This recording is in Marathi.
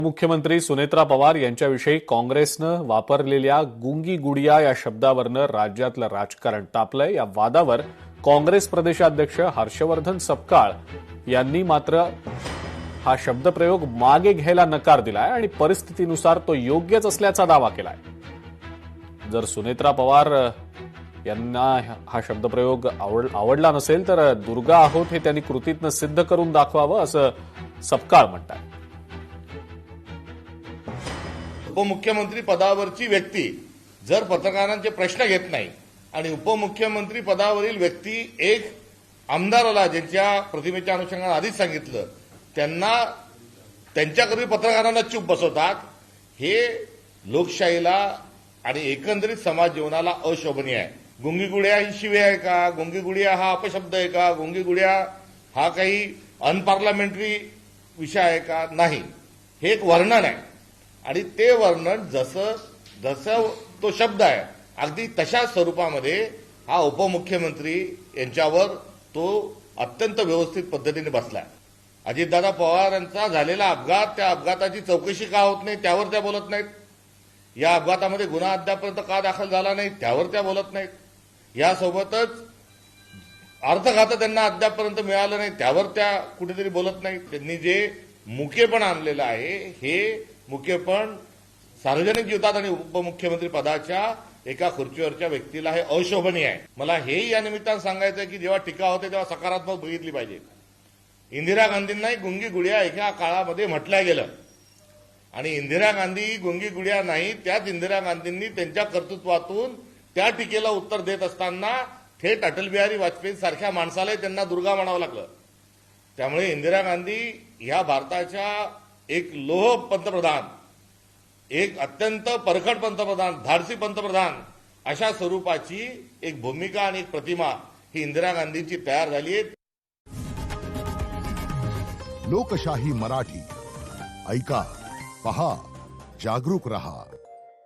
मुख्यमंत्री सुनेत्रा पवार यांच्याविषयी काँग्रेसनं वापरलेल्या गुंगी गुडिया या शब्दावरनं राज्यातलं राजकारण तापलंय। या वादावर काँग्रेस प्रदेशाध्यक्ष हर्षवर्धन सपकाळ यांनी मात्र हा शब्दप्रयोग मागे घ्यायला नकार दिलाय आणि परिस्थितीनुसार तो योग्यच असल्याचा दावा केलाय। जर सुनेत्रा पवार यांना हा शब्दप्रयोग आवडला नसेल तर दुर्गा आहोत हे त्यांनी कृतीतनं सिद्ध करून दाखवावं असं सपकाळ म्हणतात। उपमुख्यमंत्री पदावरची व्यक्ती जर पत्रकारांचे प्रश्न घेत नाही आणि उपमुख्यमंत्री पदावरील व्यक्ती एक आमदाराला ज्यांच्या प्रतिमेच्या अनुषंगाने आधीच सांगितलं त्यांना त्यांच्याकरवी पत्रकारांना चूप बसवतात, हे लोकशाहीला आणि एकंदरीत समाज जीवनाला अशोभनीय आहे। गुंगीगुड्या ही शिव्या आहे का? गुंगीगुडिया हा अपशब्द आहे का? गुंगीगुड्या हा काही अनपार्लमेंटरी विषय आहे का? नाही, हे एक वर्णन आहे आणि ते वर्णन जसं तो शब्द आहे अगदी तशा स्वरूपामध्ये हा उपमुख्यमंत्री यांच्यावर तो अत्यंत व्यवस्थित पद्धतीने बसलाय। अजितदादा पवार यांचा झालेला अपघात, त्या अपघाताची चौकशी का होत नाही त्यावर त्या बोलत नाहीत। या अपघातामध्ये गुन्हा अद्यापर्यंत का दाखल झाला नाही त्यावर त्या बोलत नाहीत। यासोबतच अर्थखातं त्यांना अद्यापर्यंत मिळालं नाही त्यावर त्या कुठेतरी बोलत नाहीत। त्यांनी जे मुकेपण आणलेलं आहे हे मुकेपण सार्वजनिक जीवनात आणि उपमुख्यमंत्री पदाच्या एका खुर्चीवरच्या व्यक्तीला हे अशोभनीय आहे। मला हेही या निमित्तानं सांगायचं आहे की जेव्हा टीका होते तेव्हा सकारात्मक बघितली पाहिजे। इंदिरा गांधींनाही गुंगी गुडिया एका काळामध्ये म्हटलं गेलं आणि इंदिरा गांधी गुंगी गुडिया नाही, त्याच इंदिरा गांधींनी त्यांच्या कर्तृत्वातून त्या टीकेला उत्तर देत असताना थेट अटल बिहारी वाजपेयी सारख्या माणसालाही त्यांना दुर्गा म्हणावं लागलं। त्यामुळे इंदिरा गांधी या भारताच्या एक लोह पंतप्रधान, एक अत्यंत परखड पंतप्रधान, धाडसी पंतप्रधान अशा स्वरूपाची एक भूमिका आणि एक प्रतिमा ही इंदिरा गांधींची तयार झाली आहे। लोकशाही मराठी ऐका, पहा, जागरूक रहा।